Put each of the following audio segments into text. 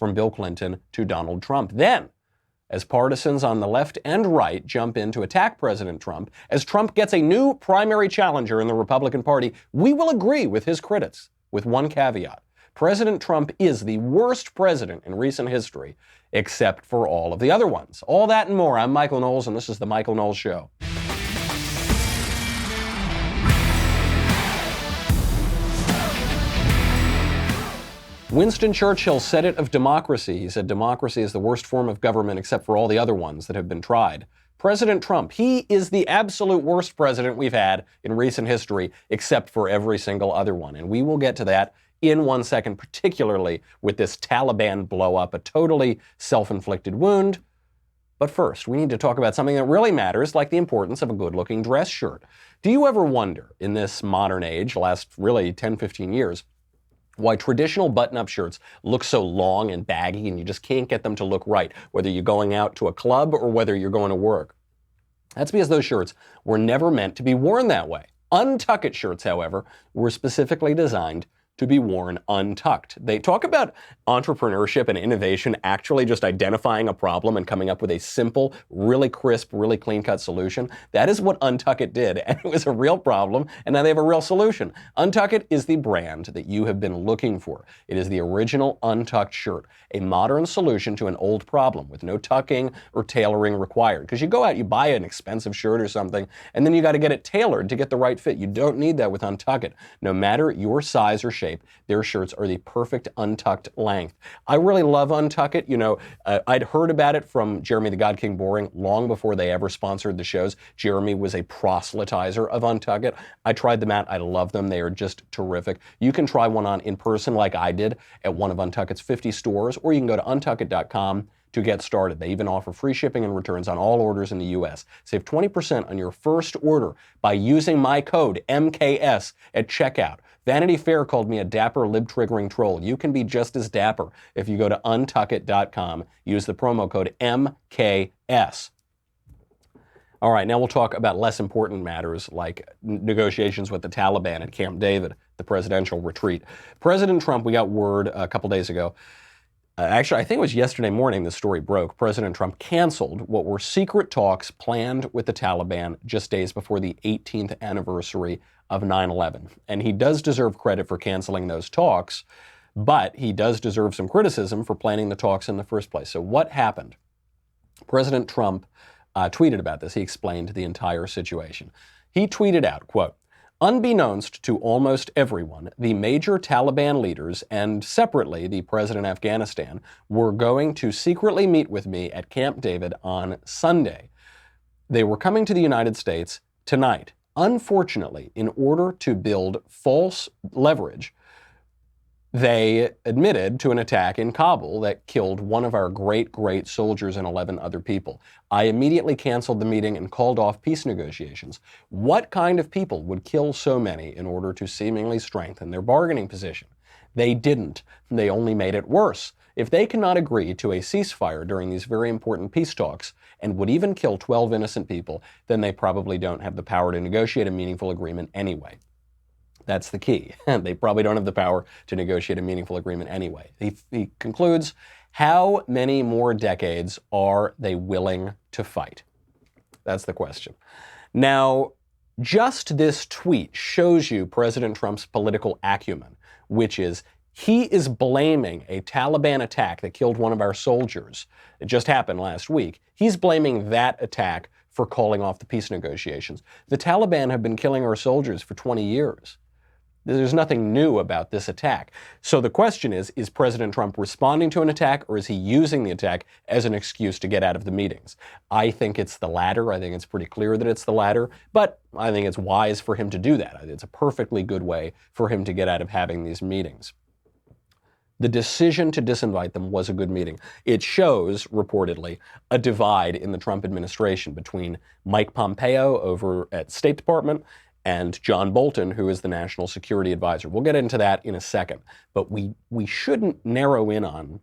from Bill Clinton to Donald Trump. Then, as partisans on the left and right jump in to attack President Trump, as Trump gets a new primary challenger in the Republican Party, we will agree with his critics, with one caveat. President Trump is the worst president in recent history, except for all of the other ones. All that and more. I'm Michael Knowles, and this is The Michael Knowles Show. Winston Churchill said it of democracy. He said democracy is the worst form of government except for all the other ones that have been tried. President Trump, he is the absolute worst president we've had in recent history except for every single other one. And we will get to that in 1 second, particularly with this Taliban blow-up, a totally self-inflicted wound. But first, we need to talk about something that really matters, like the importance of a good-looking dress shirt. Do you ever wonder, in this modern age, last really 10, 15 years, why traditional button-up shirts look so long and baggy and you just can't get them to look right, whether you're going out to a club or whether you're going to work? That's because those shirts were never meant to be worn that way. Untuck-it shirts, however, were specifically designed to be worn untucked. They talk about entrepreneurship and innovation actually just identifying a problem and coming up with a simple, really crisp, really clean-cut solution. That is what Untuck It did, and it was a real problem, and now they have a real solution. Untuck It is the brand that you have been looking for. It is the original untucked shirt, a modern solution to an old problem with no tucking or tailoring required. Because you go out, you buy an expensive shirt or something, and then you got to get it tailored to get the right fit. You don't need that with Untuck It. No matter your size or shape, their shirts are the perfect untucked length. I really love Untuck It. You know, I'd heard about it from Jeremy the God King Boring long before they ever sponsored the shows. Jeremy was a proselytizer of Untuck It. I tried them out. I love them. They are just terrific. You can try one on in person like I did at one of Untuck It's 50 stores, or you can go to untuckit.com to get started. They even offer free shipping and returns on all orders in the U.S. Save 20% on your first order by using my code MKS at checkout. Vanity Fair called me a dapper lib-triggering troll. You can be just as dapper if you go to untuckit.com. Use the promo code MKS. All right, now we'll talk about less important matters like negotiations with the Taliban at Camp David, the presidential retreat. President Trump, we got word a couple days ago, actually, I think it was yesterday morning the story broke. President Trump canceled what were secret talks planned with the Taliban just days before the 18th anniversary of 9/11. And he does deserve credit for canceling those talks, but he does deserve some criticism for planning the talks in the first place. So what happened? President Trump tweeted about this. He explained the entire situation. He tweeted out, quote, "Unbeknownst to almost everyone, the major Taliban leaders and separately the president of Afghanistan were going to secretly meet with me at Camp David on Sunday. They were coming to the United States tonight. Unfortunately, in order to build false leverage, they admitted to an attack in Kabul that killed one of our great, great soldiers and 11 other people. I immediately canceled the meeting and called off peace negotiations. What kind of people would kill so many in order to seemingly strengthen their bargaining position? They didn't. They only made it worse. If they cannot agree to a ceasefire during these very important peace talks and would even kill 12 innocent people, then they probably don't have the power to negotiate a meaningful agreement anyway." That's the key. They probably don't have the power to negotiate a meaningful agreement anyway. He concludes, how many more decades are they willing to fight? That's the question. Now, just this tweet shows you President Trump's political acumen, which is he is blaming a Taliban attack that killed one of our soldiers. It just happened last week. He's blaming that attack for calling off the peace negotiations. The Taliban have been killing our soldiers for 20 years. There's nothing new about this attack. So the question is President Trump responding to an attack, or is he using the attack as an excuse to get out of the meetings? I think it's the latter. I think it's pretty clear that it's the latter, but I think it's wise for him to do that. It's a perfectly good way for him to get out of having these meetings. The decision to disinvite them was a good meeting. It shows, reportedly, a divide in the Trump administration between Mike Pompeo over at State Department and John Bolton, who is the national security advisor. We'll get into that in a second. But we shouldn't narrow in on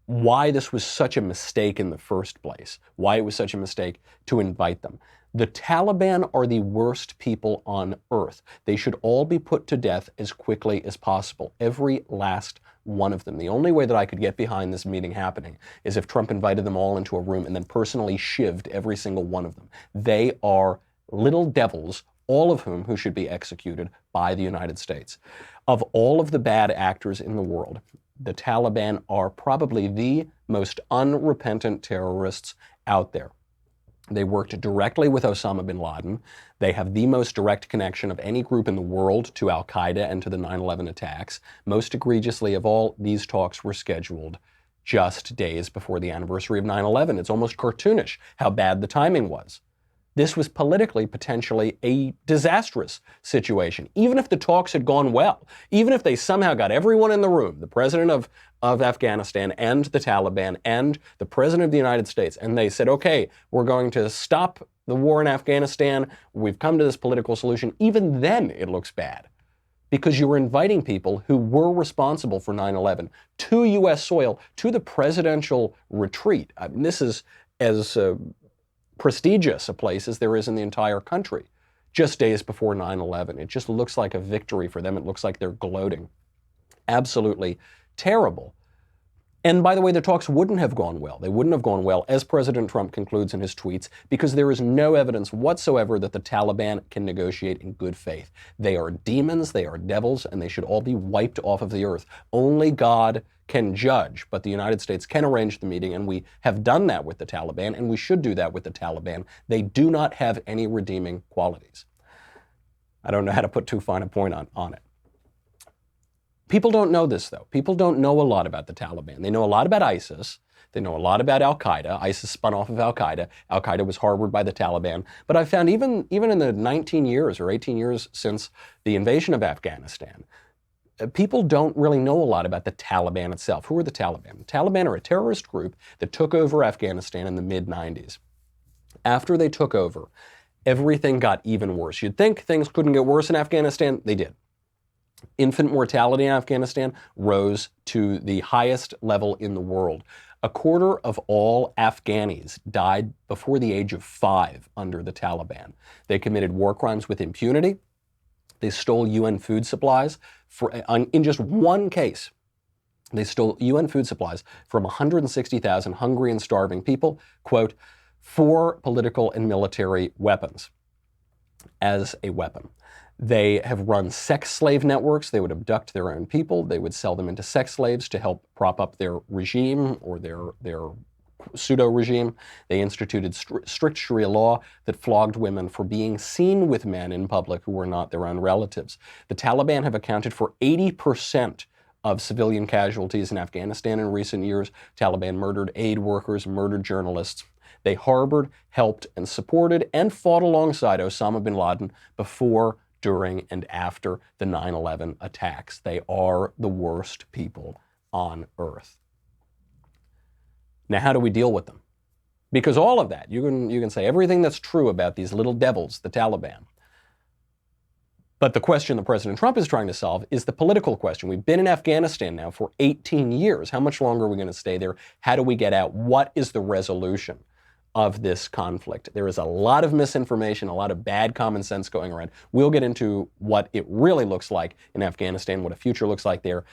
why this was such a mistake in the first place, why it was such a mistake to invite them. The Taliban are the worst people on earth. They should all be put to death as quickly as possible, every last one of them. The only way that I could get behind this meeting happening is if Trump invited them all into a room and then personally shivved every single one of them. They are little devils, all of whom should be executed by the United States. Of all of the bad actors in the world, the Taliban are probably the most unrepentant terrorists out there. They worked directly with Osama bin Laden. They have the most direct connection of any group in the world to al-Qaeda and to the 9/11 attacks. Most egregiously of all, these talks were scheduled just days before the anniversary of 9/11. It's almost cartoonish how bad the timing was. This was politically potentially a disastrous situation. Even if the talks had gone well, even if they somehow got everyone in the room, the president of Afghanistan and the Taliban and the president of the United States, and they said, okay, we're going to stop the war in Afghanistan, we've come to this political solution, even then it looks bad. Because you were inviting people who were responsible for 9/11 to U.S. soil, to the presidential retreat. I mean, this is as prestigious a place as there is in the entire country, just days before 9/11. It just looks like a victory for them. It looks like they're gloating. Absolutely terrible. And by the way, the talks wouldn't have gone well. They wouldn't have gone well, as President Trump concludes in his tweets, because there is no evidence whatsoever that the Taliban can negotiate in good faith. They are demons, they are devils, and they should all be wiped off of the earth. Only God can judge, but the United States can arrange the meeting, and we have done that with the Taliban, and we should do that with the Taliban. They do not have any redeeming qualities. I don't know how to put too fine a point on it. People don't know this, though. People don't know a lot about the Taliban. They know a lot about ISIS. They know a lot about al-Qaeda. ISIS spun off of al-Qaeda. Al-Qaeda was harbored by the Taliban. But I found even in the 19 years or 18 years since the invasion of Afghanistan, people don't really know a lot about the Taliban itself. Who are the Taliban? The Taliban are a terrorist group that took over Afghanistan in the mid-90s. After they took over, everything got even worse. You'd think things couldn't get worse in Afghanistan. They did. Infant mortality in Afghanistan rose to the highest level in the world. A quarter of all Afghanis died before the age of 5 under the Taliban. They committed war crimes with impunity. They stole UN food supplies. In just one case, they stole UN food supplies from 160,000 hungry and starving people, quote, for political and military weapons as a weapon. They have run sex slave networks. They would abduct their own people. They would sell them into sex slaves to help prop up their regime or their pseudo-regime. They instituted strict Sharia law that flogged women for being seen with men in public who were not their own relatives. The Taliban have accounted for 80% of civilian casualties in Afghanistan in recent years. Taliban murdered aid workers, murdered journalists. They harbored, helped, and supported and fought alongside Osama bin Laden before, during, and after the 9/11 attacks. They are the worst people on earth. Now, how do we deal with them? Because all of that, you can say everything that's true about these little devils, the Taliban. But the question that President Trump is trying to solve is the political question. We've been in Afghanistan now for 18 years. How much longer are we going to stay there? How do we get out? What is the resolution of this conflict? There is a lot of misinformation, a lot of bad common sense going around. We'll get into what it really looks like in Afghanistan, what a future looks like there,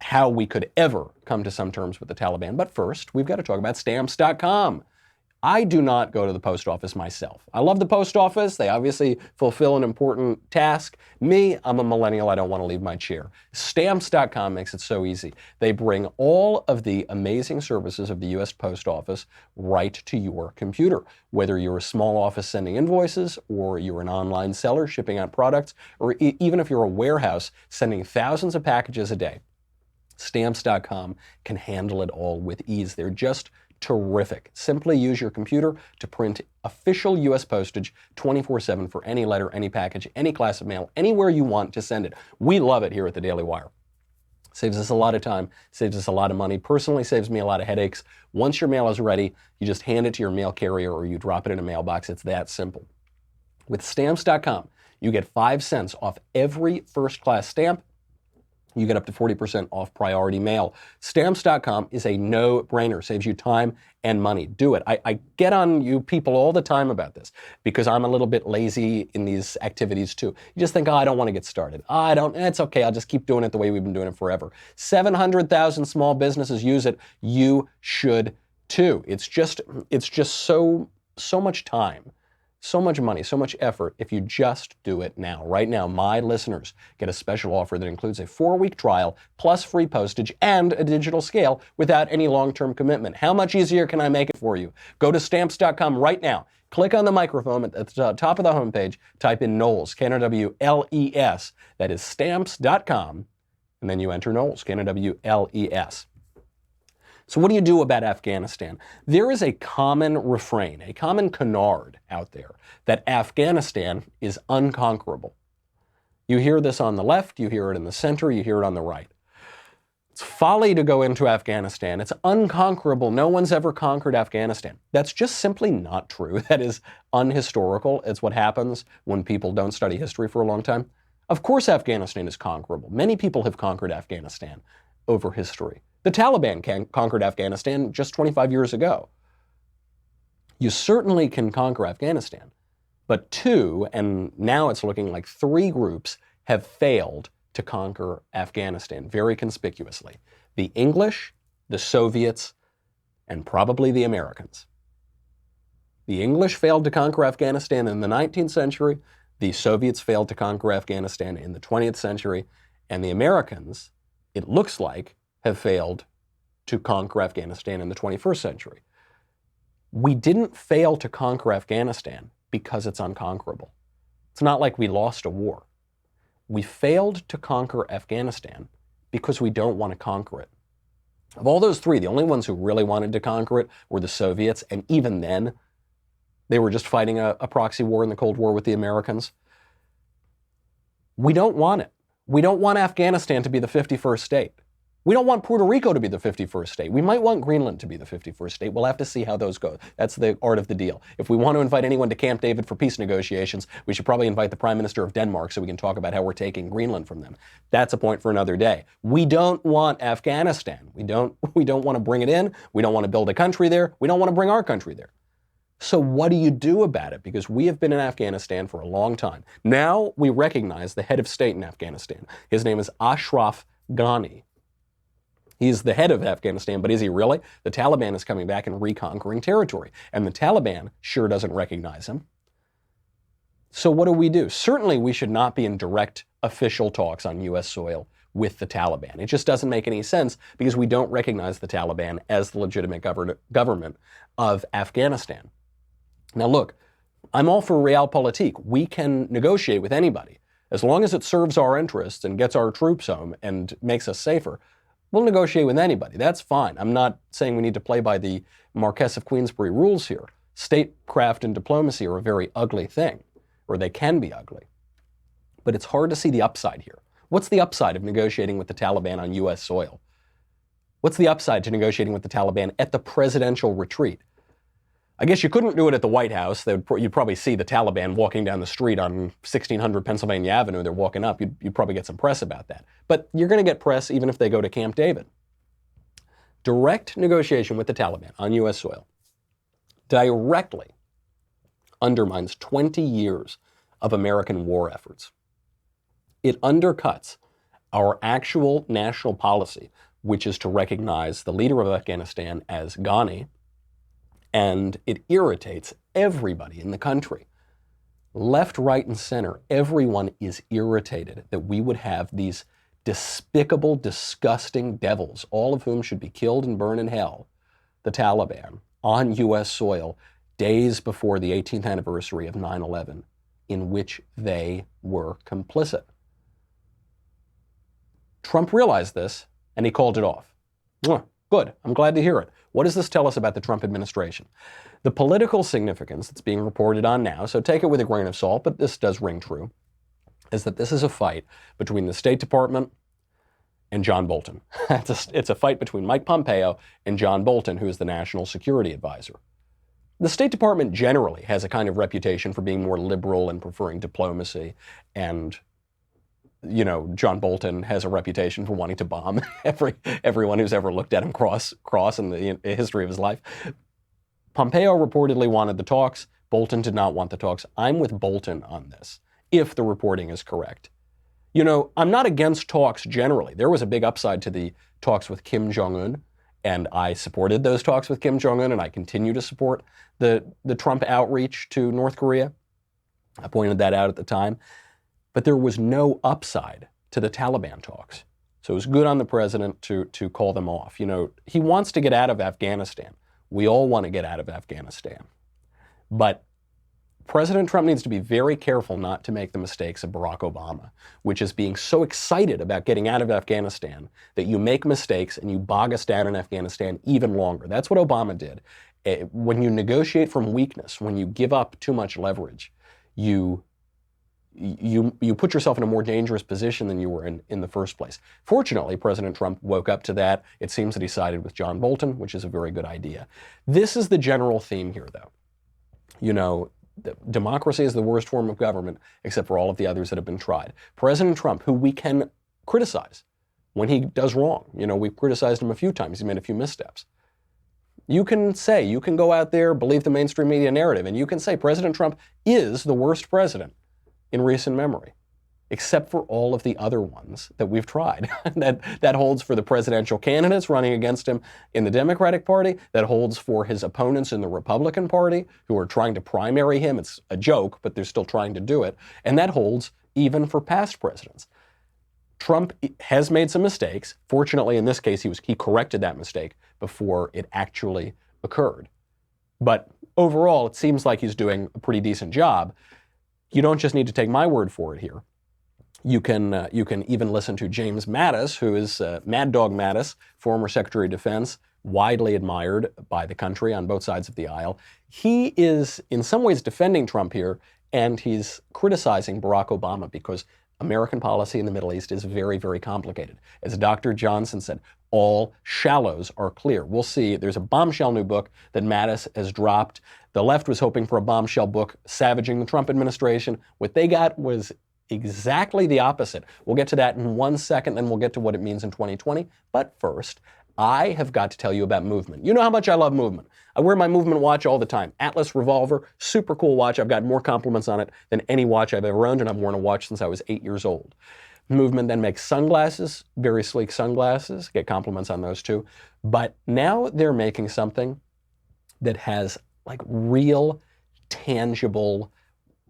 how we could ever come to some terms with the Taliban. But first, we've got to talk about Stamps.com. I do not go to the post office myself. I love the post office. They obviously fulfill an important task. Me, I'm a millennial. I don't want to leave my chair. Stamps.com makes it so easy. They bring all of the amazing services of the U.S. Post Office right to your computer. Whether you're a small office sending invoices, or you're an online seller shipping out products, or even if you're a warehouse sending thousands of packages a day, Stamps.com can handle it all with ease. They're just terrific. Simply use your computer to print official U.S. postage 24/7 for any letter, any package, any class of mail, anywhere you want to send it. We love it here at the Daily Wire. Saves us a lot of time, saves us a lot of money. Personally, saves me a lot of headaches. Once your mail is ready, you just hand it to your mail carrier or you drop it in a mailbox. It's that simple. With Stamps.com, you get 5 cents off every first-class stamp You get up to 40% off priority mail. Stamps.com is a no-brainer. Saves you time and money. Do it. I get on you people all the time about this because I'm a little bit lazy in these activities too. You just think, oh, I don't want to get started. It's okay. I'll just keep doing it the way we've been doing it forever. 700,000 small businesses use it. You should too. It's just so much time. So much money, so much effort if you just do it now. Right now, my listeners get a special offer that includes a 4-week trial plus free postage and a digital scale without any long-term commitment. How much easier can I make it for you? Go to Stamps.com right now. Click on the microphone at the top of the homepage. Type in Knowles, Knowles. That is Stamps.com. And then you enter Knowles, Knowles. So what do you do about Afghanistan? There is a common refrain, a common canard out there that Afghanistan is unconquerable. You hear this on the left, you hear it in the center, you hear it on the right. It's folly to go into Afghanistan. It's unconquerable. No one's ever conquered Afghanistan. That's just simply not true. That is unhistorical. It's what happens when people don't study history for a long time. Of course Afghanistan is conquerable. Many people have conquered Afghanistan over history. The Taliban conquered Afghanistan just 25 years ago. You certainly can conquer Afghanistan, but 2, and now it's looking like 3 groups have failed to conquer Afghanistan very conspicuously. The English, the Soviets, and probably the Americans. The English failed to conquer Afghanistan in the 19th century, the Soviets failed to conquer Afghanistan in the 20th century, and the Americans, it looks like, have failed to conquer Afghanistan in the 21st century. We didn't fail to conquer Afghanistan because it's unconquerable. It's not like we lost a war. We failed to conquer Afghanistan because we don't want to conquer it. Of all those 3, the only ones who really wanted to conquer it were the Soviets, and even then, they were just fighting a proxy war in the Cold War with the Americans. We don't want it. We don't want Afghanistan to be the 51st state. We don't want Puerto Rico to be the 51st state. We might want Greenland to be the 51st state. We'll have to see how those go. That's the art of the deal. If we want to invite anyone to Camp David for peace negotiations, we should probably invite the Prime Minister of Denmark so we can talk about how we're taking Greenland from them. That's a point for another day. We don't want Afghanistan. We don't want to bring it in. We don't want to build a country there. We don't want to bring our country there. So what do you do about it? Because we have been in Afghanistan for a long time. Now we recognize the head of state in Afghanistan. His name is Ashraf Ghani. He's the head of Afghanistan, but is he really? The Taliban is coming back and reconquering territory, and the Taliban sure doesn't recognize him. So what do we do? Certainly we should not be in direct official talks on U.S. soil with the Taliban. It just doesn't make any sense because we don't recognize the Taliban as the legitimate government of Afghanistan. Now look, I'm all for realpolitik. We can negotiate with anybody. As long as it serves our interests and gets our troops home and makes us safer, we'll negotiate with anybody. That's fine. I'm not saying we need to play by the Marquess of Queensberry rules here. Statecraft and diplomacy are a very ugly thing, or they can be ugly. But it's hard to see the upside here. What's the upside of negotiating with the Taliban on U.S. soil? What's the upside to negotiating with the Taliban at the presidential retreat? I guess you couldn't do it at the White House. You'd probably see the Taliban walking down the street on 1600 Pennsylvania Avenue. They're walking up. You'd probably get some press about that. But you're going to get press even if they go to Camp David. Direct negotiation with the Taliban on U.S. soil directly undermines 20 years of American war efforts. It undercuts our actual national policy, which is to recognize the leader of Afghanistan as Ghani, and it irritates everybody in the country. Left, right, and center, everyone is irritated that we would have these despicable, disgusting devils, all of whom should be killed and burned in hell, the Taliban, on U.S. soil days before the 18th anniversary of 9/11, in which they were complicit. Trump realized this, and he called it off. Good. I'm glad to hear it. What does this tell us about the Trump administration? The political significance that's being reported on now, so take it with a grain of salt, but this does ring true, is that this is a fight between the State Department and John Bolton. It's a fight between Mike Pompeo and John Bolton, who is the National Security Advisor. The State Department generally has a kind of reputation for being more liberal and preferring diplomacy and John Bolton has a reputation for wanting to bomb everyone who's ever looked at him cross in the history of his life. Pompeo reportedly wanted the talks. Bolton did not want the talks. I'm with Bolton on this, if the reporting is correct. I'm not against talks generally. There was a big upside to the talks with Kim Jong-un, and I supported those talks with Kim Jong-un, and I continue to support the Trump outreach to North Korea. I pointed that out at the time. But there was no upside to the Taliban talks. So it was good on the president to call them off. He wants to get out of Afghanistan. We all want to get out of Afghanistan. But President Trump needs to be very careful not to make the mistakes of Barack Obama, which is being so excited about getting out of Afghanistan that you make mistakes and you bog us down in Afghanistan even longer. That's what Obama did. When you negotiate from weakness, when you give up too much leverage, you put yourself in a more dangerous position than you were in the first place. Fortunately, President Trump woke up to that. It seems that he sided with John Bolton, which is a very good idea. This is the general theme here, though. Democracy is the worst form of government, except for all of the others that have been tried. President Trump, who we can criticize when he does wrong. We've criticized him a few times. He's made a few missteps. You can go out there, believe the mainstream media narrative, and you can say President Trump is the worst president in recent memory, except for all of the other ones that we've tried. that holds for the presidential candidates running against him in the Democratic Party. That holds for his opponents in the Republican Party who are trying to primary him. It's a joke, but they're still trying to do it. And that holds even for past presidents. Trump has made some mistakes. Fortunately, in this case, he corrected that mistake before it actually occurred. But overall, it seems like he's doing a pretty decent job. You don't just need to take my word for it here. You can even listen to James Mattis, who is Mad Dog Mattis, former Secretary of Defense, widely admired by the country on both sides of the aisle. He is in some ways defending Trump here, and he's criticizing Barack Obama because American policy in the Middle East is very, very complicated. As Dr. Johnson said, all shallows are clear. We'll see. There's a bombshell new book that Mattis has dropped. The left was hoping for a bombshell book savaging the Trump administration. What they got was exactly the opposite. We'll get to that in 1 second, then we'll get to what it means in 2020. But first, I have got to tell you about Movement. You know how much I love Movement. I wear my Movement watch all the time. Atlas Revolver, super cool watch. I've got more compliments on it than any watch I've ever owned, and I've worn a watch since I was 8 years old. Movement then makes sunglasses, very sleek sunglasses. Get compliments on those too. But now they're making something that has like real, tangible,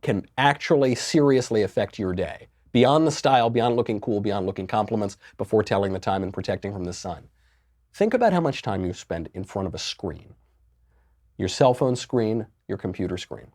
can actually seriously affect your day. Beyond the style, beyond looking cool, beyond looking compliments, before telling the time and protecting from the sun. Think about how much time you spend in front of a screen. Your cell phone screen, your computer screen.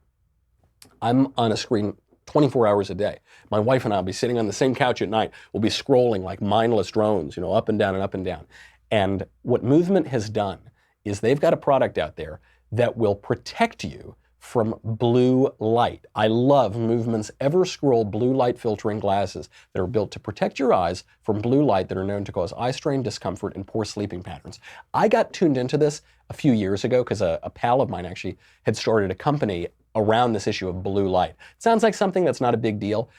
I'm on a screen 24 hours a day. My wife and I will be sitting on the same couch at night. We'll be scrolling like mindless drones, up and down and up and down. And what Movement has done is they've got a product out there that will protect you from blue light. I love Movement's Everscroll blue light filtering glasses that are built to protect your eyes from blue light that are known to cause eye strain, discomfort, and poor sleeping patterns. I got tuned into this a few years ago because a pal of mine actually had started a company around this issue of blue light. It sounds like something that's not a big deal.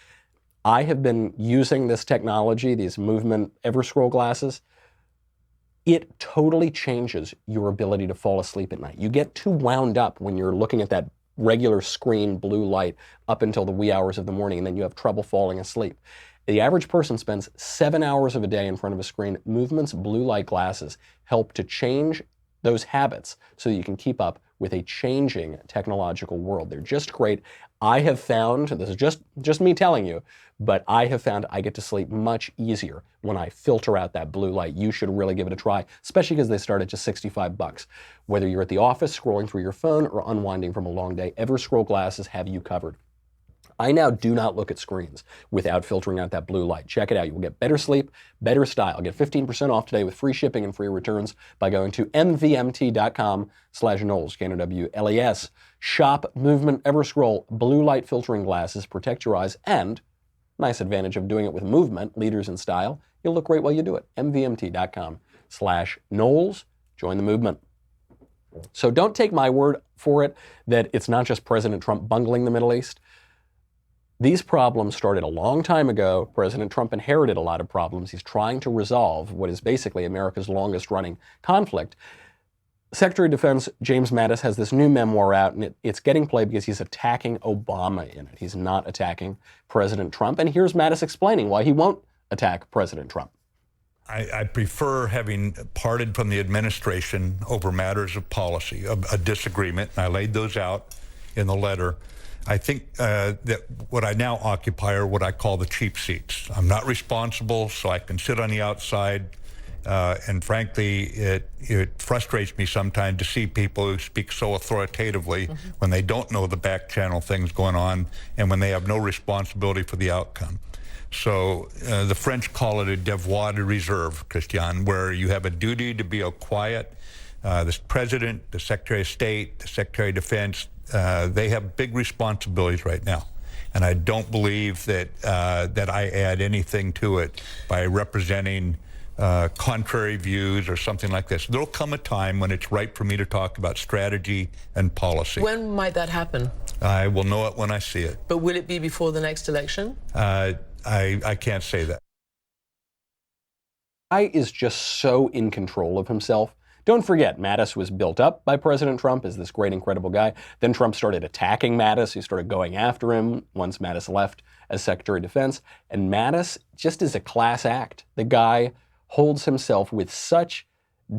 I have been using this technology, these Movement Everscroll glasses. It totally changes your ability to fall asleep at night. You get too wound up when you're looking at that regular screen blue light up until the wee hours of the morning, and then you have trouble falling asleep. The average person spends 7 hours of a day in front of a screen. Movement's blue light glasses help to change those habits so that you can keep up with a changing technological world. They're just great. I have found, this is just me telling you, but I have found I get to sleep much easier when I filter out that blue light. You should really give it a try, especially because they start at just $65. Whether you're at the office scrolling through your phone or unwinding from a long day, Everscroll glasses have you covered. I now do not look at screens without filtering out that blue light. Check it out. You will get better sleep, better style. Get 15% off today with free shipping and free returns by going to mvmt.com/Knowles, K-N-O-W-L-E-S. Shop Movement Everscroll blue light filtering glasses. Protect your eyes, and nice advantage of doing it with Movement, leaders in style. You'll look great while you do it. mvmt.com/Knowles. Join the movement. So don't take my word for it that it's not just President Trump bungling the Middle East. These problems started a long time ago. President Trump inherited a lot of problems. He's trying to resolve what is basically America's longest running conflict. Secretary of Defense James Mattis has this new memoir out, and it's getting played because he's attacking Obama in it. He's not attacking President Trump. And here's Mattis explaining why he won't attack President Trump. I prefer having parted from the administration over matters of policy, a disagreement, and I laid those out in the letter. I think that what I now occupy are what I call the cheap seats. I'm not responsible, so I can sit on the outside. And frankly, it frustrates me sometimes to see people who speak so authoritatively when they don't know the back channel things going on and when they have no responsibility for the outcome. So the French call it a devoir de reserve, Christian, where you have a duty to be quiet. The president, the Secretary of State, the Secretary of Defense, they have big responsibilities right now. And I don't believe that I add anything to it by representing contrary views or something like this. There'll come a time when it's right for me to talk about strategy and policy. When might that happen? I will know it when I see it. But will it be before the next election? I can't say that. Guy is just so in control of himself. Don't forget, Mattis was built up by President Trump as this great, incredible guy. Then Trump started attacking Mattis. He started going after him once Mattis left as Secretary of Defense. And Mattis just is a class act. The guy holds himself with such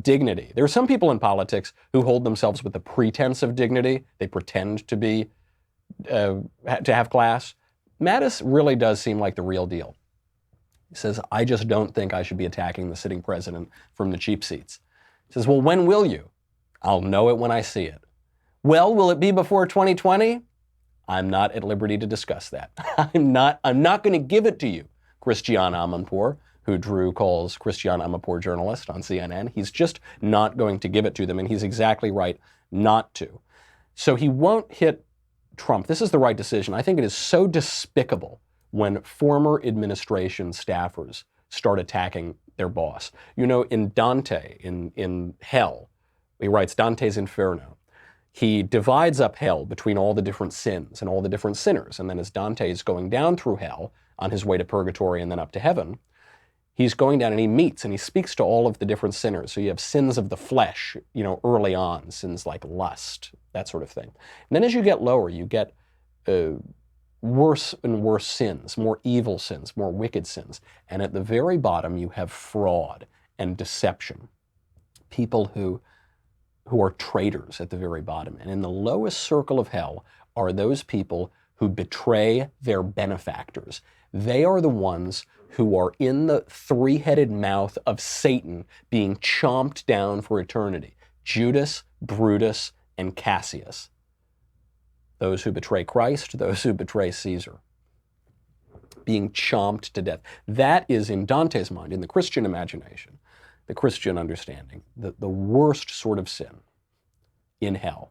dignity. There are some people in politics who hold themselves with the pretense of dignity. They pretend to be, to have class. Mattis really does seem like the real deal. He says, I just don't think I should be attacking the sitting president from the cheap seats. He says, well, when will you? I'll know it when I see it. Well, will it be before 2020? I'm not at liberty to discuss that. I'm not going to give it to you, Christiane Amanpour, who Drew calls Christiane Amanpour journalist on CNN. He's just not going to give it to them, and he's exactly right not to. So he won't hit Trump. This is the right decision. I think it is so despicable when former administration staffers start attacking their boss. You know, in Dante, in Hell, he writes Dante's Inferno. He divides up hell between all the different sins and all the different sinners. And then as Dante is going down through hell on his way to purgatory and then up to heaven, he's going down and he meets and he speaks to all of the different sinners. So you have sins of the flesh, you know, early on, sins like lust, that sort of thing. And then as you get lower, you get worse and worse sins, more evil sins, more wicked sins. And at the very bottom, you have fraud and deception. People who are traitors at the very bottom. And in the lowest circle of hell are those people who betray their benefactors. They are the ones who are in the three-headed mouth of Satan being chomped down for eternity. Judas, Brutus, and Cassius. Those who betray Christ, those who betray Caesar. Being chomped to death. That is, in Dante's mind, in the Christian imagination, the Christian understanding, the worst sort of sin in hell.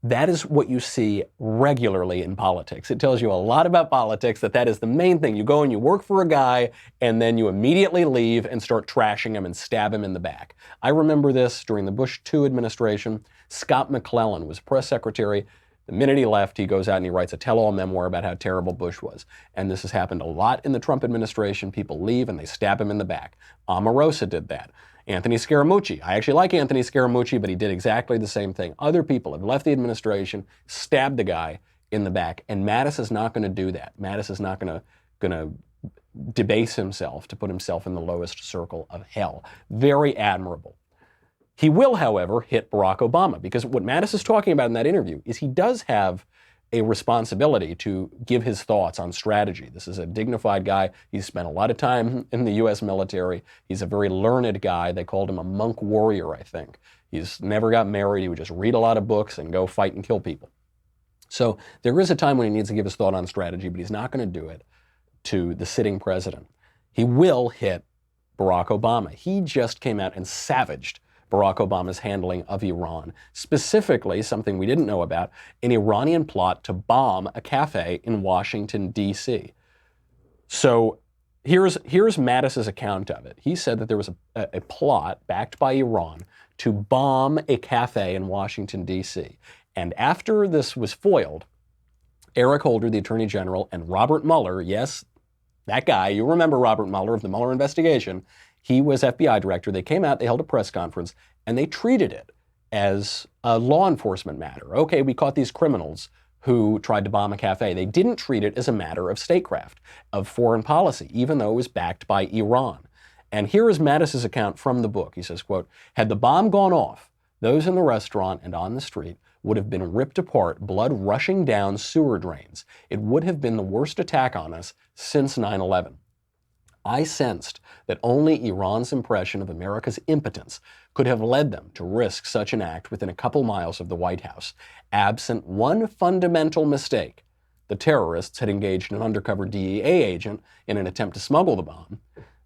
That is what you see regularly in politics. It tells you a lot about politics that is the main thing. You go and you work for a guy and then you immediately leave and start trashing him and stab him in the back. I remember this during the Bush II administration. Scott McClellan was press secretary. The minute he left, he goes out and he writes a tell-all memoir about how terrible Bush was. And this has happened a lot in the Trump administration. People leave and they stab him in the back. Omarosa did that. Anthony Scaramucci. I actually like Anthony Scaramucci, but he did exactly the same thing. Other people have left the administration, stabbed the guy in the back, and Mattis is not going to do that. Mattis is not going to debase himself to put himself in the lowest circle of hell. Very admirable. He will, however, hit Barack Obama, because what Mattis is talking about in that interview is he does have a responsibility to give his thoughts on strategy. This is a dignified guy. He's spent a lot of time in the U.S. military. He's a very learned guy. They called him a monk warrior, I think. He's never got married. He would just read a lot of books and go fight and kill people. So there is a time when he needs to give his thought on strategy, but he's not going to do it to the sitting president. He will hit Barack Obama. He just came out and savaged Barack Obama's handling of Iran, specifically something we didn't know about, an Iranian plot to bomb a cafe in Washington, D.C. So here's Mattis's account of it. He said that there was a plot backed by Iran to bomb a cafe in Washington, D.C. And after this was foiled, Eric Holder, the Attorney General, and Robert Mueller, yes, that guy, you remember Robert Mueller of the Mueller investigation, he was FBI director. They came out, they held a press conference, and they treated it as a law enforcement matter. Okay, we caught these criminals who tried to bomb a cafe. They didn't treat it as a matter of statecraft, of foreign policy, even though it was backed by Iran. And here is Mattis's account from the book. He says, quote, "Had the bomb gone off, those in the restaurant and on the street would have been ripped apart, blood rushing down sewer drains. It would have been the worst attack on us since 9/11. I sensed that only Iran's impression of America's impotence could have led them to risk such an act within a couple miles of the White House. Absent one fundamental mistake, the terrorists had engaged an undercover DEA agent in an attempt to smuggle the bomb.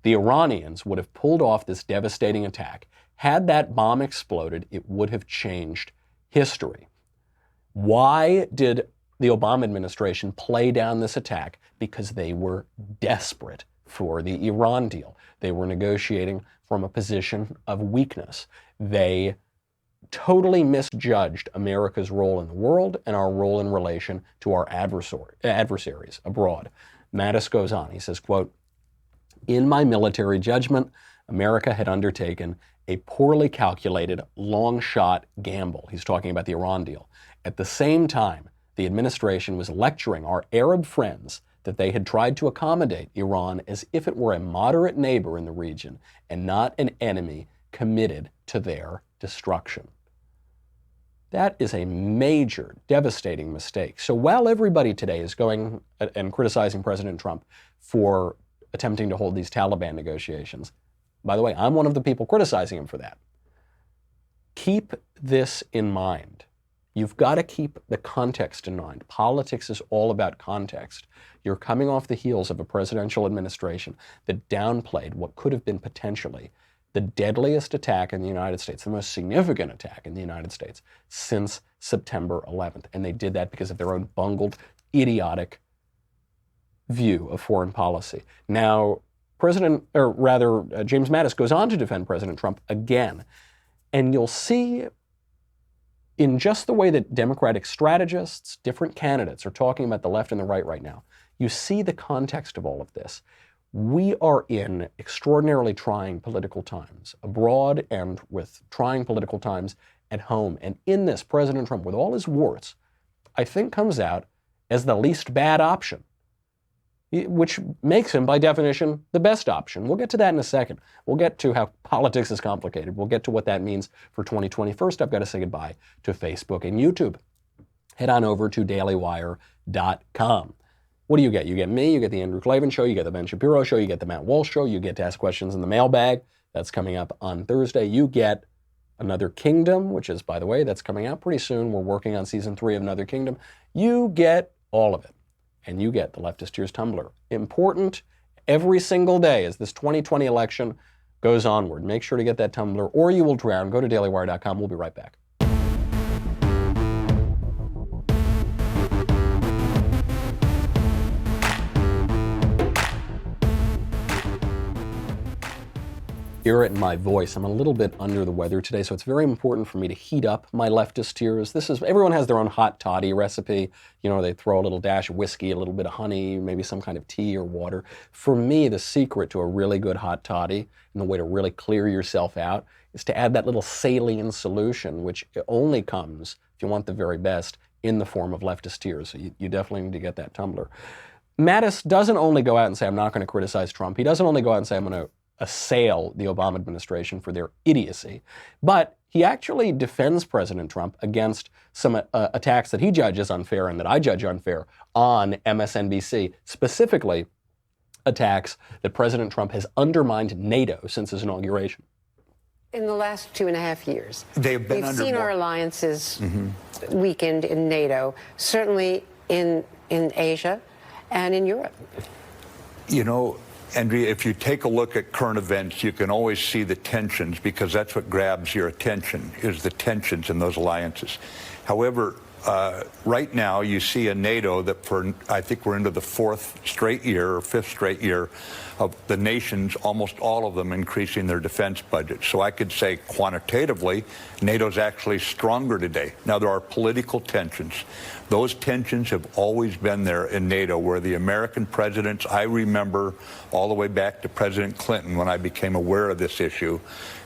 The Iranians would have pulled off this devastating attack. Had that bomb exploded, it would have changed history." Why did the Obama administration play down this attack? Because they were desperate for the Iran deal. They were negotiating from a position of weakness. They totally misjudged America's role in the world and our role in relation to our adversaries abroad. Mattis goes on, he says, quote, "In my military judgment, America had undertaken a poorly calculated, long-shot gamble." He's talking about the Iran deal. "At the same time, the administration was lecturing our Arab friends that they had tried to accommodate Iran as if it were a moderate neighbor in the region and not an enemy committed to their destruction." That is a major, devastating mistake. So while everybody today is going and criticizing President Trump for attempting to hold these Taliban negotiations, by the way, I'm one of the people criticizing him for that. Keep this in mind. You've got to keep the context in mind. Politics is all about context. You're coming off the heels of a presidential administration that downplayed what could have been potentially the deadliest attack in the United States, the most significant attack in the United States since September 11th. And they did that because of their own bungled, idiotic view of foreign policy. Now, James Mattis goes on to defend President Trump again. And you'll see in just the way that Democratic strategists, different candidates are talking about the left and the right now, you see the context of all of this. We are in extraordinarily trying political times abroad and with trying political times at home. And in this, President Trump, with all his warts, I think comes out as the least bad option, which makes him, by definition, the best option. We'll get to that in a second. We'll get to how politics is complicated. We'll get to what that means for 2020. First, I've got to say goodbye to Facebook and YouTube. Head on over to dailywire.com. What do you get? You get me, you get the Andrew Klavan Show, you get the Ben Shapiro Show, you get the Matt Walsh Show, you get to ask questions in the mailbag. That's coming up on Thursday. You get Another Kingdom, which is, by the way, that's coming out pretty soon. We're working on season 3 of Another Kingdom. You get all of it. And you get the Leftist Tears Tumbler. Important every single day as this 2020 election goes onward. Make sure to get that tumbler or you will drown. Go to dailywire.com. We'll be right back. Hear it in my voice. I'm a little bit under the weather today, so it's very important for me to heat up my leftist tears. Everyone has their own hot toddy recipe. You know, they throw a little dash of whiskey, a little bit of honey, maybe some kind of tea or water. For me, the secret to a really good hot toddy and the way to really clear yourself out is to add that little saline solution, which only comes, if you want the very best, in the form of leftist tears. So you definitely need to get that tumbler. Mattis doesn't only go out and say, I'm not going to criticize Trump. He doesn't only go out and say, I'm going to assail the Obama administration for their idiocy, but he actually defends President Trump against some attacks that he judges unfair and that I judge unfair on MSNBC, specifically attacks that President Trump has undermined NATO since his inauguration. In the last 2.5 years, they've been we've seen our alliances weakened in NATO, certainly in Asia and in Europe. You know, Andrea, if you take a look at current events, you can always see the tensions because that's what grabs your attention, is the tensions in those alliances. However, right now you see a NATO that I think we're into the fourth straight year or fifth straight year of the nations, almost all of them, increasing their defense budget. So I could say quantitatively, NATO's actually stronger today. Now, there are political tensions. Those tensions have always been there in NATO, where the American presidents, I remember all the way back to President Clinton when I became aware of this issue,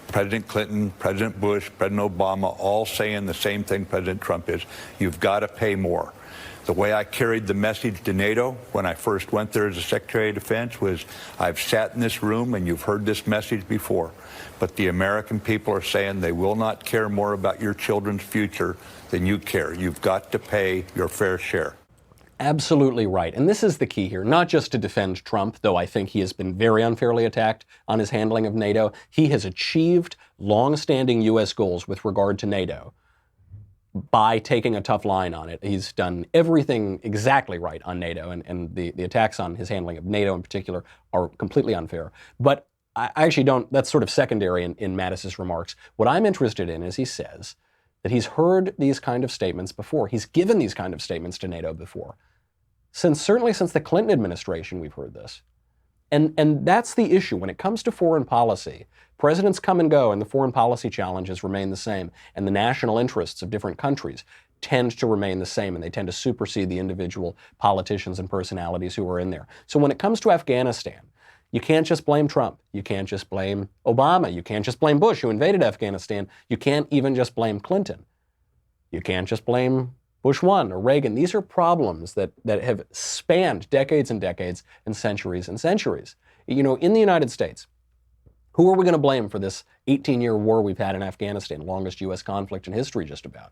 President Clinton, President Bush, President Obama, all saying the same thing President Trump is: you've got to pay more. The way I carried the message to NATO when I first went there as a Secretary of Defense was, I've sat in this room and you've heard this message before, but the American people are saying they will not care more about your children's future than you care. You've got to pay your fair share. Absolutely right. And this is the key here, not just to defend Trump, though I think he has been very unfairly attacked on his handling of NATO. He has achieved long-standing U.S. goals with regard to NATO by taking a tough line on it. He's done everything exactly right on NATO, and the attacks on his handling of NATO in particular are completely unfair. But I actually don't, that's sort of secondary in Mattis's remarks. What I'm interested in is he says that he's heard these kind of statements before. He's given these kind of statements to NATO before. Certainly since the Clinton administration, we've heard this. And that's the issue. When it comes to foreign policy, presidents come and go, and the foreign policy challenges remain the same. And the national interests of different countries tend to remain the same, and they tend to supersede the individual politicians and personalities who are in there. So when it comes to Afghanistan, you can't just blame Trump. You can't just blame Obama. You can't just blame Bush, who invaded Afghanistan. You can't even just blame Clinton. You can't just blame Bush 1 or Reagan. These are problems that have spanned decades and decades and centuries and centuries. You know, in the United States, who are we going to blame for this 18-year war we've had in Afghanistan, longest U.S. conflict in history just about?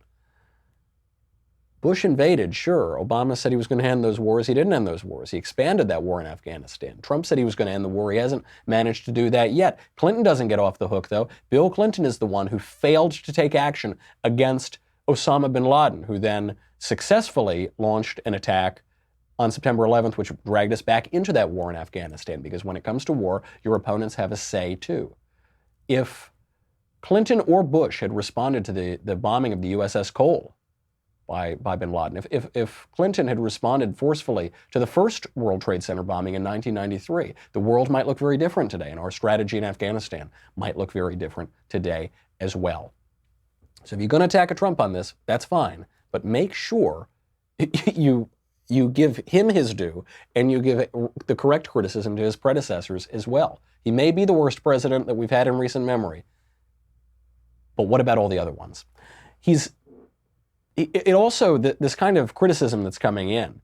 Bush invaded, sure. Obama said he was going to end those wars. He didn't end those wars. He expanded that war in Afghanistan. Trump said he was going to end the war. He hasn't managed to do that yet. Clinton doesn't get off the hook, though. Bill Clinton is the one who failed to take action against Osama bin Laden, who then successfully launched an attack on September 11th, which dragged us back into that war in Afghanistan, because when it comes to war, your opponents have a say too. If Clinton or Bush had responded to the bombing of the USS Cole by bin Laden, if Clinton had responded forcefully to the first World Trade Center bombing in 1993, the world might look very different today, and our strategy in Afghanistan might look very different today as well. So if you're going to attack a Trump on this, that's fine, but make sure you give him his due, and you give the correct criticism to his predecessors as well. He may be the worst president that we've had in recent memory, but what about all the other ones? It also, this kind of criticism that's coming in,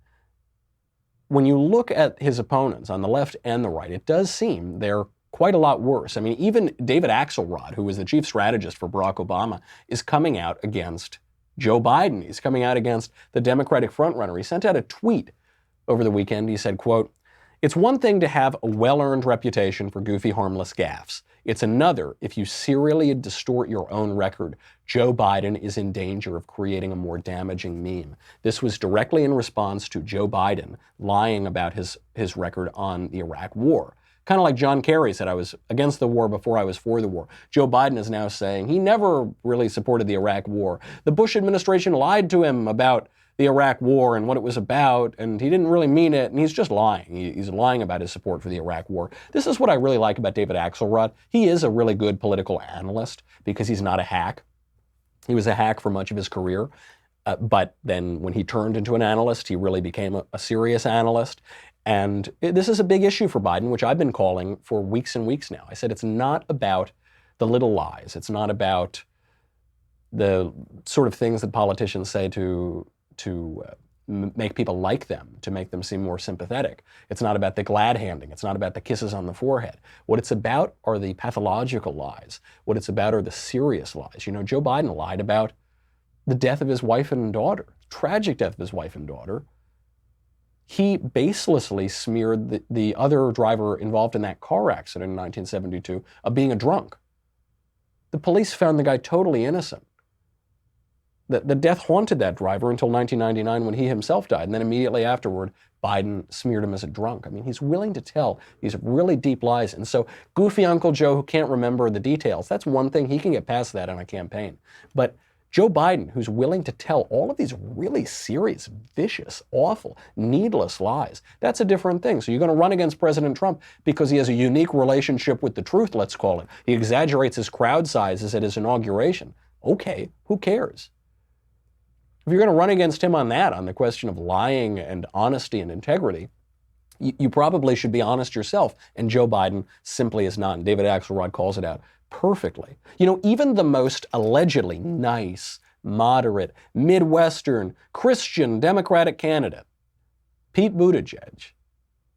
when you look at his opponents on the left and the right, it does seem they're quite a lot worse. I mean, even David Axelrod, who was the chief strategist for Barack Obama, is coming out against Joe Biden. He's coming out against the Democratic frontrunner. He sent out a tweet over the weekend. He said, quote, "It's one thing to have a well-earned reputation for goofy, harmless gaffes. It's another if you serially distort your own record. Joe Biden is in danger of creating a more damaging meme." This was directly in response to Joe Biden lying about his record on the Iraq War. Kind of like John Kerry said, I was against the war before I was for the war. Joe Biden is now saying he never really supported the Iraq War. The Bush administration lied to him about the Iraq War and what it was about, and he didn't really mean it, and he's just lying. He's lying about his support for the Iraq War. This is what I really like about David Axelrod. He is a really good political analyst because he's not a hack. He was a hack for much of his career, but then when he turned into an analyst, he really became a serious analyst. And this is a big issue for Biden, which I've been calling for weeks and weeks now. I said it's not about the little lies. It's not about the sort of things that politicians say to make people like them, to make them seem more sympathetic. It's not about the glad-handing. It's not about the kisses on the forehead. What it's about are the pathological lies. What it's about are the serious lies. You know, Joe Biden lied about the death of his wife and daughter, tragic death of his wife and daughter. He baselessly smeared the other driver involved in that car accident in 1972 of being a drunk. The police found the guy totally innocent. The death haunted that driver until 1999 when he himself died. And then immediately afterward, Biden smeared him as a drunk. I mean, he's willing to tell these really deep lies. And so goofy Uncle Joe who can't remember the details, that's one thing. He can get past that on a campaign. But Joe Biden, who's willing to tell all of these really serious, vicious, awful, needless lies, that's a different thing. So you're going to run against President Trump because he has a unique relationship with the truth, let's call it. He exaggerates his crowd sizes at his inauguration. Okay, who cares? If you're going to run against him on that, on the question of lying and honesty and integrity, you probably should be honest yourself. And Joe Biden simply is not. And David Axelrod calls it out perfectly. You know, even the most allegedly nice, moderate, Midwestern, Christian Democratic candidate, Pete Buttigieg,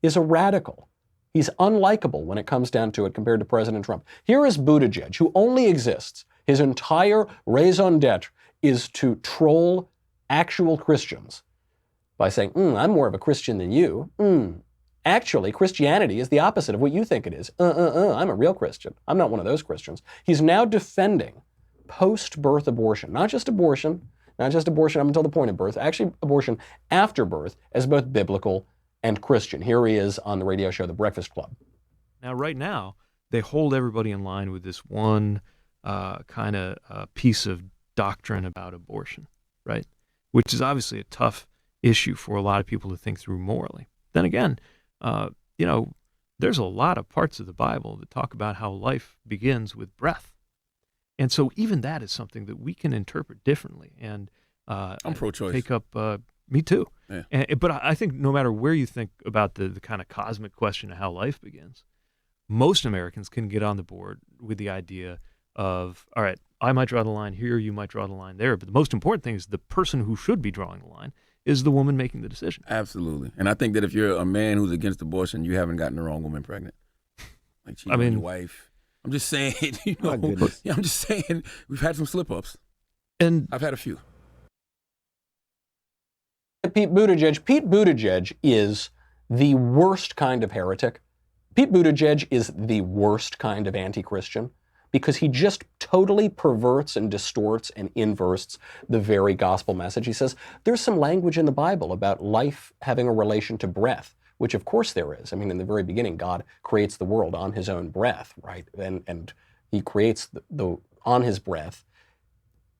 is a radical. He's unlikable when it comes down to it compared to President Trump. Here is Buttigieg, who only exists. His entire raison d'etre is to troll actual Christians by saying, I'm more of a Christian than you. Actually, Christianity is the opposite of what you think it is. I'm a real Christian. I'm not one of those Christians. He's now defending post-birth abortion, not just abortion up until the point of birth, actually abortion after birth, as both biblical and Christian. Here he is on the radio show, The Breakfast Club. Now, right now, they hold everybody in line with this one kind of piece of doctrine about abortion, right? Which is obviously a tough issue for a lot of people to think through morally. Then again, there's a lot of parts of the Bible that talk about how life begins with breath. And so even that is something that we can interpret differently. And I'm pro-choice. Take up, me too. Yeah. But I think no matter where you think about the kind of cosmic question of how life begins, most Americans can get on the board with the idea of, all right, I might draw the line here, you might draw the line there. But the most important thing is the person who should be drawing the line is the woman making the decision. Absolutely. And I think that if you're a man who's against abortion, you haven't gotten the wrong woman pregnant. Like cheating on your wife. I'm just saying, I'm just saying we've had some slip-ups. And I've had a few. Pete Buttigieg is the worst kind of heretic. Pete Buttigieg is the worst kind of anti-Christian because he just totally perverts and distorts and inverts the very gospel message. He says there's some language in the Bible about life having a relation to breath, which of course there is. I mean, in the very beginning, God creates the world on his own breath, right? And he creates on his breath.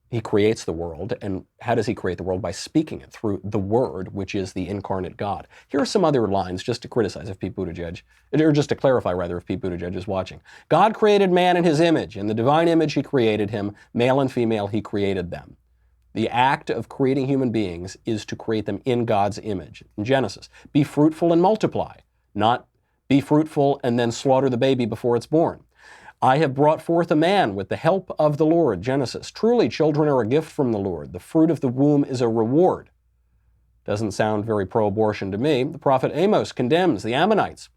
He creates the world, and how does he create the world? By speaking it through the Word, which is the incarnate God. Here are some other lines just to criticize if Pete Buttigieg, or just to clarify rather if Pete Buttigieg is watching. God created man in his image. In the divine image he created him. Male and female he created them. The act of creating human beings is to create them in God's image. In Genesis, be fruitful and multiply, not be fruitful and then slaughter the baby before it's born. I have brought forth a man with the help of the Lord, Genesis. Truly, children are a gift from the Lord. The fruit of the womb is a reward. Doesn't sound very pro-abortion to me. The prophet Amos condemns the Ammonites,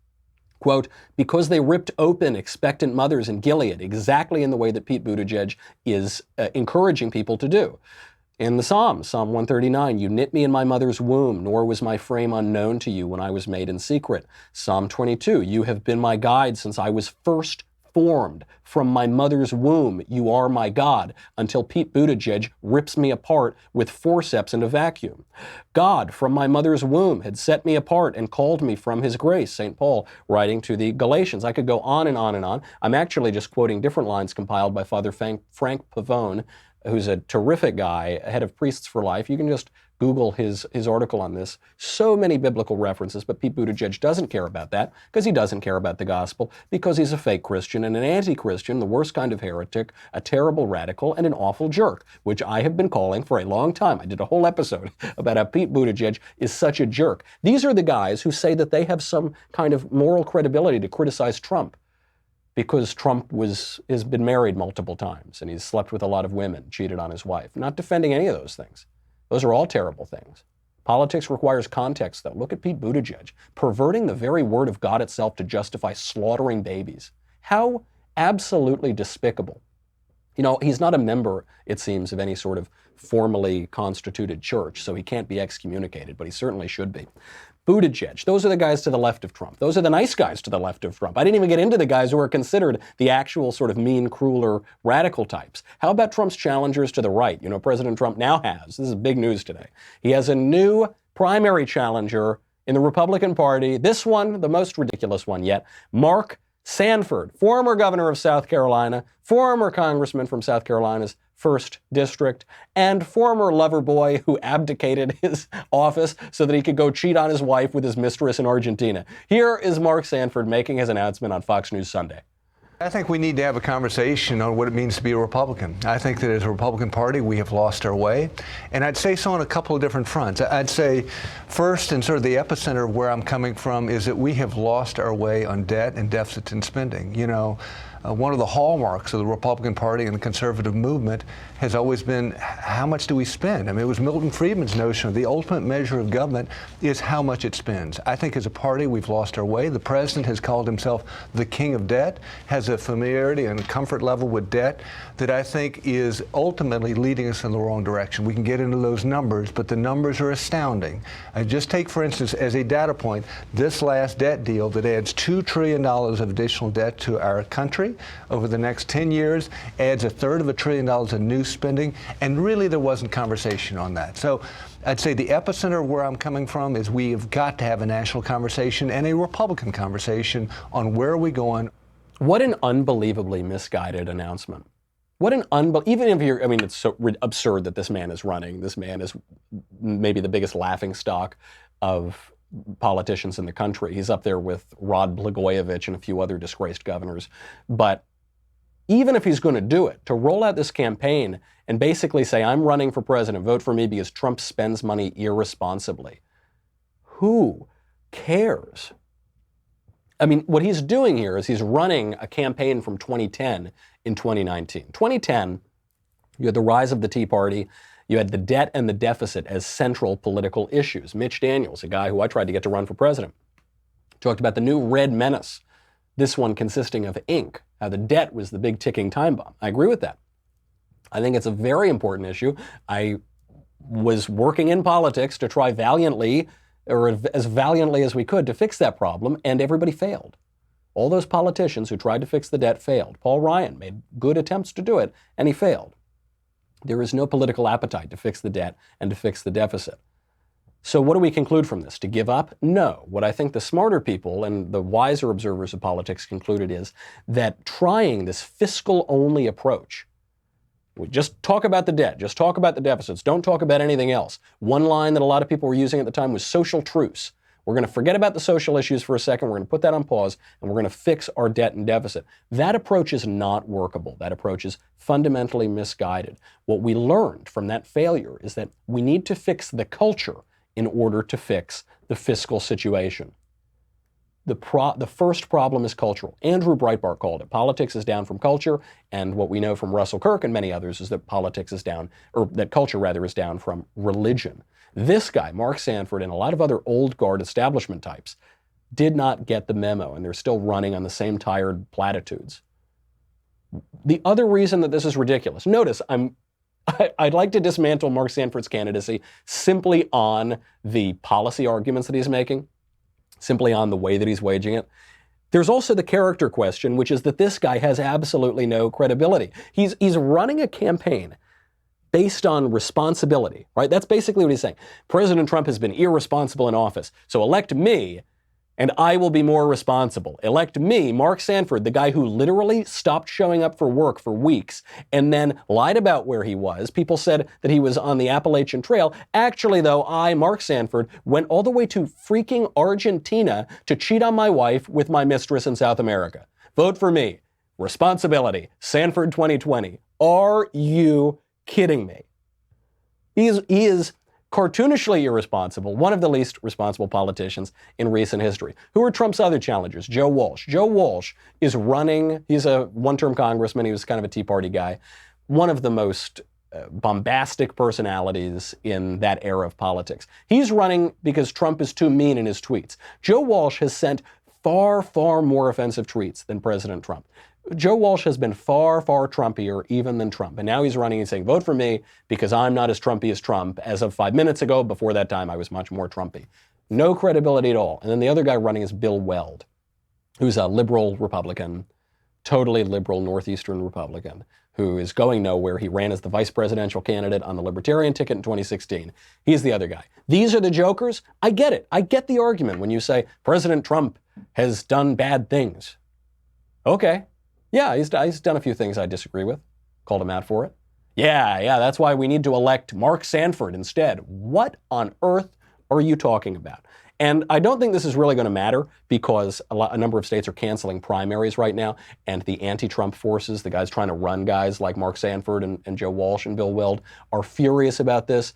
quote, because they ripped open expectant mothers in Gilead, exactly in the way that Pete Buttigieg is encouraging people to do. In the Psalms, Psalm 139, you knit me in my mother's womb, nor was my frame unknown to you when I was made in secret. Psalm 22, you have been my guide since I was first formed. From my mother's womb, you are my God, until Pete Buttigieg rips me apart with forceps and a vacuum. God, from my mother's womb, had set me apart and called me from his grace, St. Paul writing to the Galatians. I could go on and on and on. I'm actually just quoting different lines compiled by Father Frank Pavone, who's a terrific guy, head of Priests for Life. You can just Google his article on this. So many biblical references, but Pete Buttigieg doesn't care about that because he doesn't care about the gospel, because he's a fake Christian and an anti-Christian, the worst kind of heretic, a terrible radical, and an awful jerk, which I have been calling for a long time. I did a whole episode about how Pete Buttigieg is such a jerk. These are the guys who say that they have some kind of moral credibility to criticize Trump, because Trump has been married multiple times and he's slept with a lot of women, cheated on his wife. Not defending any of those things. Those are all terrible things. Politics requires context, though. Look at Pete Buttigieg, perverting the very word of God itself to justify slaughtering babies. How absolutely despicable. You know, he's not a member, it seems, of any sort of formally constituted church, so he can't be excommunicated, but he certainly should be. Buttigieg, those are the guys to the left of Trump. Those are the nice guys to the left of Trump. I didn't even get into the guys who are considered the actual sort of mean, crueler, radical types. How about Trump's challengers to the right? You know, President Trump now has, this is big news today, he has a new primary challenger in the Republican Party. This one, the most ridiculous one yet, Mark Sanford, former governor of South Carolina, former congressman from South Carolina's 1st District, and former lover boy who abdicated his office so that he could go cheat on his wife with his mistress in Argentina. Here is Mark Sanford making his announcement on Fox News Sunday. I think we need to have a conversation on what it means to be a Republican. I think that as a Republican Party, we have lost our way. And I'd say so on a couple of different fronts. I'd say first, and sort of the epicenter of where I'm coming from, is that we have lost our way on debt and deficits and spending. You know, one of the hallmarks of the Republican Party and the conservative movement has always been, how much do we spend? I mean, it was Milton Friedman's notion of the ultimate measure of government is how much it spends. I think as a party, we've lost our way. The president has called himself the king of debt, has a familiarity and comfort level with debt that I think is ultimately leading us in the wrong direction. We can get into those numbers, but the numbers are astounding. Just take, for instance, as a data point, this last debt deal that adds $2 trillion of additional debt to our country over the next 10 years, adds $1/3 $1 trillion of new spending, and really there wasn't conversation on that. So I'd say the epicenter of where I'm coming from is we have got to have a national conversation and a Republican conversation on where are we going. What an unbelievably misguided announcement. What an even if you're, I mean, it's so absurd that this man is running. This man is maybe the biggest laughingstock of politicians in the country. He's up there with Rod Blagojevich and a few other disgraced governors. But even if he's going to do it, to roll out this campaign and basically say, I'm running for president, vote for me because Trump spends money irresponsibly. Who cares? I mean, what he's doing here is he's running a campaign from 2010 in 2019. 2010, you had the rise of the Tea Party. You had the debt and the deficit as central political issues. Mitch Daniels, a guy who I tried to get to run for president, talked about the new red menace, this one consisting of ink, how the debt was the big ticking time bomb. I agree with that. I think it's a very important issue. I was working in politics to try valiantly, or as valiantly as we could, to fix that problem, and everybody failed. All those politicians who tried to fix the debt failed. Paul Ryan made good attempts to do it, and he failed. There is no political appetite to fix the debt and to fix the deficit. So what do we conclude from this? To give up? No. What I think the smarter people and the wiser observers of politics concluded is that trying this fiscal-only approach, we just talk about the debt, just talk about the deficits, don't talk about anything else. One line that a lot of people were using at the time was social truce. We're going to forget about the social issues for a second, we're going to put that on pause, and we're going to fix our debt and deficit. That approach is not workable. That approach is fundamentally misguided. What we learned from that failure is that we need to fix the culture in order to fix the fiscal situation. The first problem is cultural. Andrew Breitbart called it. Politics is down from culture, and what we know from Russell Kirk and many others is that politics is down, or that culture rather is down from religion. This guy, Mark Sanford, and a lot of other old guard establishment types did not get the memo, and they're still running on the same tired platitudes. The other reason that this is ridiculous, notice I'd like to dismantle Mark Sanford's candidacy simply on the policy arguments that he's making, simply on the way that he's waging it. There's also the character question, which is that this guy has absolutely no credibility. He's running a campaign based on responsibility, right? That's basically what he's saying. President Trump has been irresponsible in office, so elect me and I will be more responsible. Elect me, Mark Sanford, the guy who literally stopped showing up for work for weeks and then lied about where he was. People said that he was on the Appalachian Trail. Actually, though, I, Mark Sanford, went all the way to freaking Argentina to cheat on my wife with my mistress in South America. Vote for me. Responsibility. Sanford 2020. Are you kidding me? He is cartoonishly irresponsible, one of the least responsible politicians in recent history. Who are Trump's other challengers? Joe Walsh. Joe Walsh is running, he's a one-term congressman, he was kind of a Tea Party guy, one of the most bombastic personalities in that era of politics. He's running because Trump is too mean in his tweets. Joe Walsh has sent far, far more offensive tweets than President Trump. Joe Walsh has been far, far Trumpier even than Trump. And now he's running and saying, vote for me because I'm not as Trumpy as Trump. As of 5 minutes ago, before that time, I was much more Trumpy. No credibility at all. And then the other guy running is Bill Weld, who's a liberal Republican, totally liberal Northeastern Republican, who is going nowhere. He ran as the vice presidential candidate on the Libertarian ticket in 2016. He's the other guy. These are the jokers. I get it. I get the argument when you say President Trump has done bad things. Okay. Yeah, he's done a few things I disagree with. Called him out for it. Yeah, that's why we need to elect Mark Sanford instead. What on earth are you talking about? And I don't think this is really going to matter because a number of states are canceling primaries right now, and the anti-Trump forces, the guys trying to run guys like Mark Sanford and Joe Walsh and Bill Weld, are furious about this.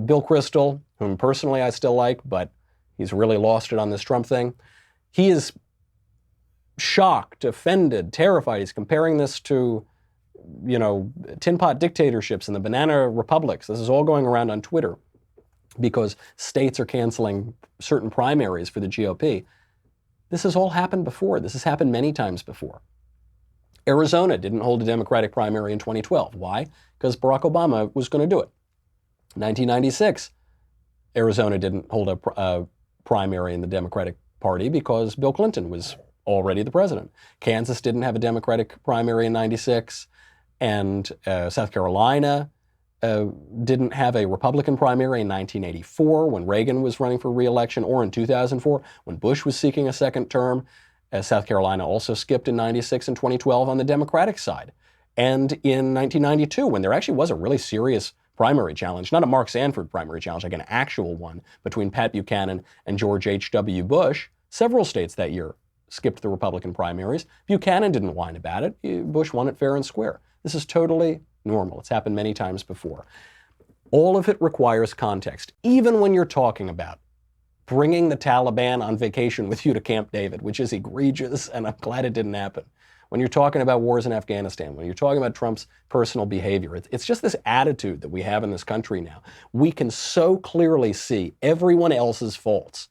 Bill Kristol, whom personally I still like, but he's really lost it on this Trump thing. He is shocked, offended, terrified. He's comparing this to, tin pot dictatorships and the banana republics. This is all going around on Twitter because states are canceling certain primaries for the GOP. This has all happened before. This has happened many times before. Arizona didn't hold a Democratic primary in 2012. Why? Because Barack Obama was going to do it. 1996, Arizona didn't hold a primary in the Democratic Party because Bill Clinton was already the president. Kansas didn't have a Democratic primary in 96, and South Carolina didn't have a Republican primary in 1984 when Reagan was running for re-election, or in 2004 when Bush was seeking a second term. South Carolina also skipped in 96 and 2012 on the Democratic side. And in 1992, when there actually was a really serious primary challenge, not a Mark Sanford primary challenge, like an actual one between Pat Buchanan and George H.W. Bush, several states that year skipped the Republican primaries. Buchanan didn't whine about it. Bush won it fair and square. This is totally normal. It's happened many times before. All of it requires context, even when you're talking about bringing the Taliban on vacation with you to Camp David, which is egregious, and I'm glad it didn't happen. When you're talking about wars in Afghanistan, when you're talking about Trump's personal behavior, it's just this attitude that we have in this country now. We can so clearly see everyone else's faults,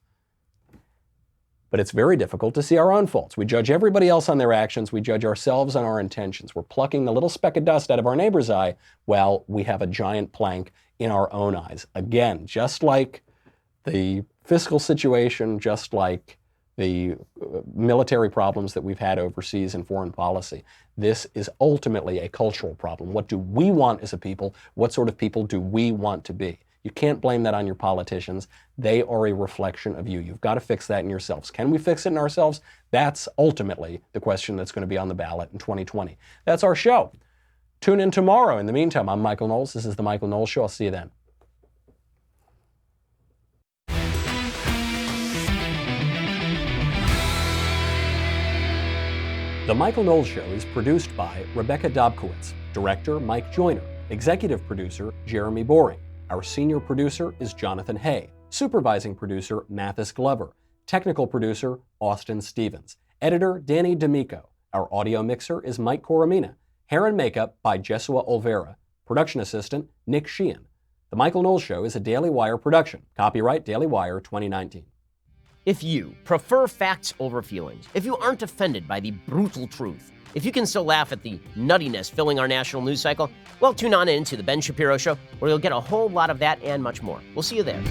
but it's very difficult to see our own faults. We judge everybody else on their actions. We judge ourselves on our intentions. We're plucking the little speck of dust out of our neighbor's eye while we have a giant plank in our own eyes. Again, just like the fiscal situation, just like the military problems that we've had overseas in foreign policy, this is ultimately a cultural problem. What do we want as a people? What sort of people do we want to be? You can't blame that on your politicians. They are a reflection of you. You've got to fix that in yourselves. Can we fix it in ourselves? That's ultimately the question that's going to be on the ballot in 2020. That's our show. Tune in tomorrow. In the meantime, I'm Michael Knowles. This is The Michael Knowles Show. I'll see you then. The Michael Knowles Show is produced by Rebecca Dobkowitz, director Mike Joyner, executive producer Jeremy Boring. Our senior producer is Jonathan Hay, supervising producer Mathis Glover, technical producer Austin Stevens, editor Danny D'Amico. Our audio mixer is Mike Coromina, hair and makeup by Jesua Olvera, production assistant Nick Sheehan. The Michael Knowles Show is a Daily Wire production. Copyright Daily Wire 2019. If you prefer facts over feelings, if you aren't offended by the brutal truth, if you can still laugh at the nuttiness filling our national news cycle, well, tune on in to The Ben Shapiro Show, where you'll get a whole lot of that and much more. We'll see you there.